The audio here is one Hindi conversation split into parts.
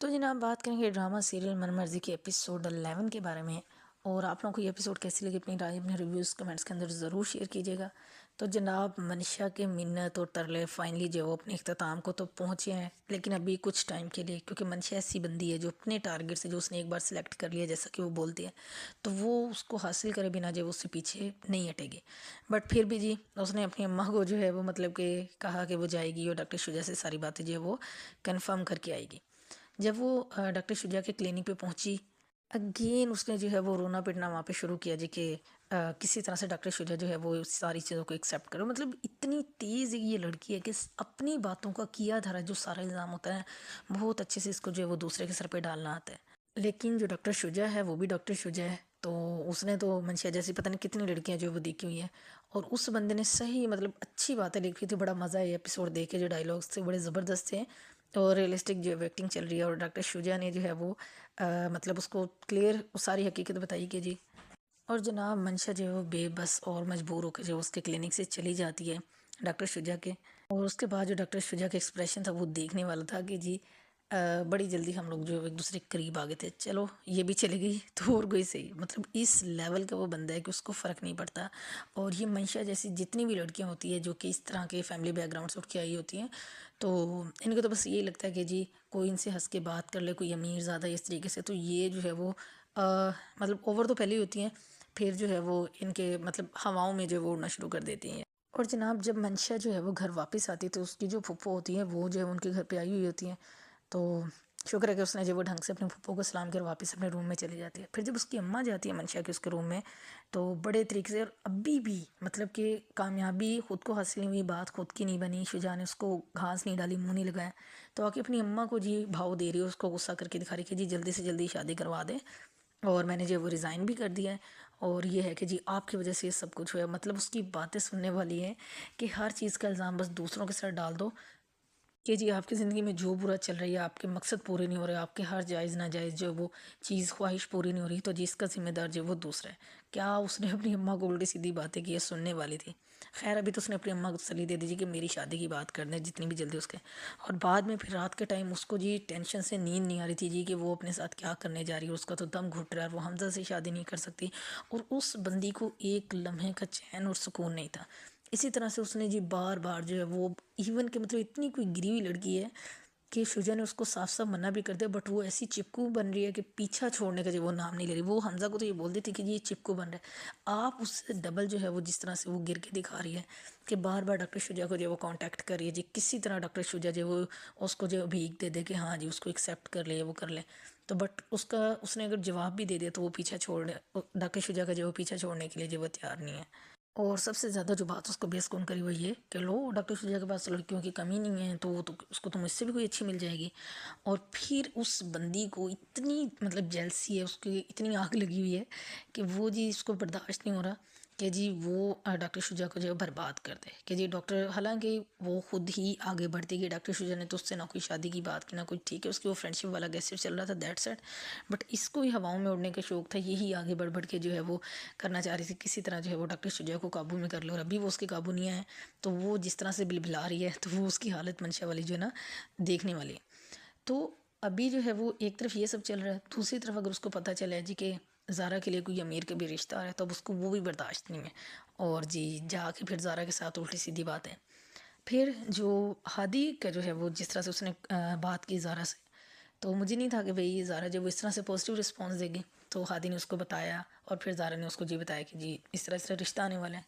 तो जनाब बात करेंगे ड्रामा सीरियल मन मर्जी के एपिसोड 11 के बारे में। और आप लोगों को ये एपिसोड कैसी लगी अपनी राय अपने रिव्यूज़ कमेंट्स के अंदर ज़रूर शेयर कीजिएगा। तो जनाब मनीषा के मिन्नत और तरले फाइनली जो वो अपने अख्ताम को तो पहुँचे हैं, लेकिन अभी कुछ टाइम के लिए, क्योंकि मनीषा ऐसी बंदी है जो अपने टारगेट से जो उसने एक बार सिलेक्ट कर लिया जैसा कि वो बोलती है, तो वो उसको हासिल करे बिना जो उससे पीछे नहीं हटेगी। बट फिर भी जी उसने अपनी अम्मा को जो है वो मतलब कि कहा कि वो जाएगी और डॉक्टर शुजा से सारी बातें जो है वो कन्फर्म करके आएगी। जब वो डॉक्टर शुजा के क्लिनिक पे पहुंची, अगेन उसने जो है वो रोना पिटना वहाँ पे शुरू किया जी कि किसी तरह से डॉक्टर शुजा जो है वो सारी चीज़ों को एक्सेप्ट करो। मतलब इतनी तेज़ ये लड़की है कि अपनी बातों का किया धरा जो सारा इल्ज़ाम होता है बहुत अच्छे से इसको जो है वो दूसरे के सर पे डालना आता है। लेकिन जो डॉक्टर शुजा है वो भी डॉक्टर शुजा है, तो उसने तो मंशिया जैसी पता नहीं कितनी लड़कियां जो वो देखी हुई हैं, और उस बंदे ने सही मतलब अच्छी बातें लिखी थी। बड़ा मज़ा है एपिसोड देखे, जो डायलॉग्स थे बड़े ज़बरदस्त थे और रियलिस्टिक जो एक्टिंग चल रही है। और डॉक्टर शुजा ने जो है वो मतलब उसको क्लियर सारी हकीकत बताई कि जी। और जनाब मंशा जो है वो बेबस और मजबूर होकर जो उसके क्लिनिक से चली जाती है डॉक्टर शुजा के। और उसके बाद जो डॉक्टर शुजा का एक्सप्रेशन था वो देखने वाला था कि जी बड़ी जल्दी हम लोग जो एक दूसरे के करीब आ गए थे। चलो ये भी चली गई तो और कोई सही, मतलब इस लेवल का वो बंदा है कि उसको फ़र्क नहीं पड़ता। और ये मंशा जैसी जितनी भी लड़कियां होती है जो कि इस तरह के फैमिली बैकग्राउंड से उठ के आई होती हैं, तो इनको तो बस यही लगता है कि जी कोई इनसे हंस के बात कर ले, कोई अमीर ज़्यादा इस तरीके से, तो ये जो है वो मतलब ओवर तो पहले ही होती हैं, फिर जो है वो इनके मतलब हवाओं में जो है वो उड़ना शुरू कर देती हैं। और जनाब जब मंशा जो है वो घर वापस आती है तो उसकी जो फूफो होती है वो जो है उनके घर पे आई हुई होती हैं। तो शुक्र है कि उसने जो वो ढंग से अपने फूफो को सलाम कर वापस अपने रूम में चली जाती है। फिर जब उसकी अम्मा जाती है मंशा के उसके रूम में, तो बड़े तरीके से, और अभी भी मतलब कि कामयाबी खुद को हासिल नहीं हुई, बात खुद की नहीं बनी, शुजा ने उसको घास नहीं डाली, मुंह नहीं लगाया, तो आके अपनी अम्मा को जी भाव दे रही है, उसको गुस्सा करके दिखा रही है कि जी जल्दी से जल्दी शादी करवा दे और मैंने जो वो रिज़ाइन भी कर दिया है। और ये है कि जी आपकी वजह से ये सब कुछ हुआ। मतलब उसकी बातें सुनने वाली है कि हर चीज़ का इल्ज़ाम बस दूसरों के सर डाल दो कि जी आपकी ज़िंदगी में जो बुरा चल रही है, आपके मकसद पूरे नहीं हो रहे, आपके हर जायज़ नाजायज़ जो वो चीज़ ख्वाहिश पूरी नहीं हो रही, तो जिसका ज़िम्मेदार जो वो दूसरा है। क्या उसने अपनी अम्मा को उल्टी सीधी बातें की है, सुनने वाली थी। खैर अभी तो उसने अपनी अम्मा को तसल्ली दे दीजिए कि मेरी शादी की बात कर दें जितनी भी जल्दी उसके। और बाद में फिर रात के टाइम उसको जी टेंशन से नींद नहीं आ रही थी जी कि वो अपने साथ क्या करने जा रही है, उसका तो दम घुट रहा है, वो हमजा से शादी नहीं कर सकती। और उस बंदी को एक लम्हे का चैन और सुकून नहीं था। इसी तरह से उसने जी बार बार जो है वो इवन कि मतलब इतनी कोई गिरी हुई लड़की है कि शुजा ने उसको साफ साफ मना भी कर दिया, बट वो ऐसी चिपकू बन रही है कि पीछा छोड़ने का जो वो नाम नहीं ले रही। वो हमजा को तो ये बोल देती कि जी ये चिपकू बन रहा है, आप उससे डबल जो है वो जिस तरह से वो गिर के दिखा रही है कि बार बार डॉक्टर शुजा को जो वो कांटेक्ट कर रही है जी, किसी तरह डॉक्टर शुजा जो वो उसको जो भीख दे दे कि हाँ जी उसको एक्सेप्ट कर ले, वो कर ले। तो बट उसका उसने अगर जवाब भी दे दिया तो वो पीछा छोड़ने, डॉक्टर शुजा का जो वो पीछा छोड़ने के लिए जो वो तैयार नहीं है। और सबसे ज़्यादा जो बात उसको बेस्कून करी वो ये कि लो डॉक्टर शुजा के पास लड़कियों की कमी नहीं है, तो वो तो उसको तो मुझसे भी कोई अच्छी मिल जाएगी। और फिर उस बंदी को इतनी मतलब जेलसी है, उसकी इतनी आग लगी हुई है कि वो जी इसको बर्दाश्त नहीं हो रहा कि जी वो डॉक्टर शुजा को जो है बर्बाद कर दे। कि जी डॉक्टर, हालांकि वो खुद ही आगे बढ़ती गई, डॉक्टर शुजा ने तो उससे ना कोई शादी की बात की ना कुछ, ठीक है उसकी वो फ्रेंडशिप वाला गैसेट चल रहा था, दैट सेट। बट इसको ही हवाओं में उड़ने का शौक था, यही आगे बढ़ बढ़ के जो है वो करना चाह रही थी, किसी तरह जो है वो डॉक्टर शुजा को काबू में कर लो। और अभी वो उसके काबू नहीं आया, तो वो जिस तरह से बिलबिला रही है तो वो उसकी हालत मंशा वाली जो है ना देखने वाली है। तो अभी जो है वो एक तरफ ये सब चल रहा है, दूसरी तरफ अगर उसको पता चला है जी कि ज़ारा के लिए कोई अमीर का भी रिश्ता आ रहा है, तो अब उसको वो भी बर्दाश्त नहीं है। और जी जाके फिर ज़ारा के साथ उल्टी सीधी बात है। फिर जो हादी का जो है वो जिस तरह से उसने बात की ज़ारा से, तो मुझे नहीं था कि भाई ज़ारा जब वो इस तरह से पॉजिटिव रिस्पॉन्स देगी। तो हादी ने उसको बताया और फिर ज़ारा ने उसको जी बताया कि जी इस तरह रिश्ता आने वाला है।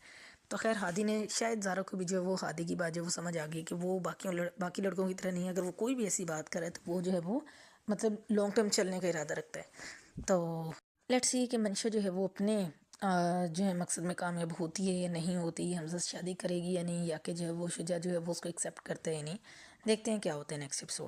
तो खैर हादी ने शायद ज़ारा को भी जो है वो हादी की बात जो वो समझ आ गई कि वो बाकी लड़कों की तरह नहीं है, अगर वो कोई भी ऐसी बात करे तो वो जो है वो मतलब लॉन्ग टर्म चलने का इरादा रखता है। तो लेट्स सी कि मंशा जो है वो अपने जो है मकसद में कामयाब होती है या नहीं होती, हमसे शादी करेगी या नहीं, या कि जो है वो शुजा जो है वो उसको एक्सेप्ट करता है या नहीं। देखते हैं क्या होता है नेक्स्ट एपिसोड।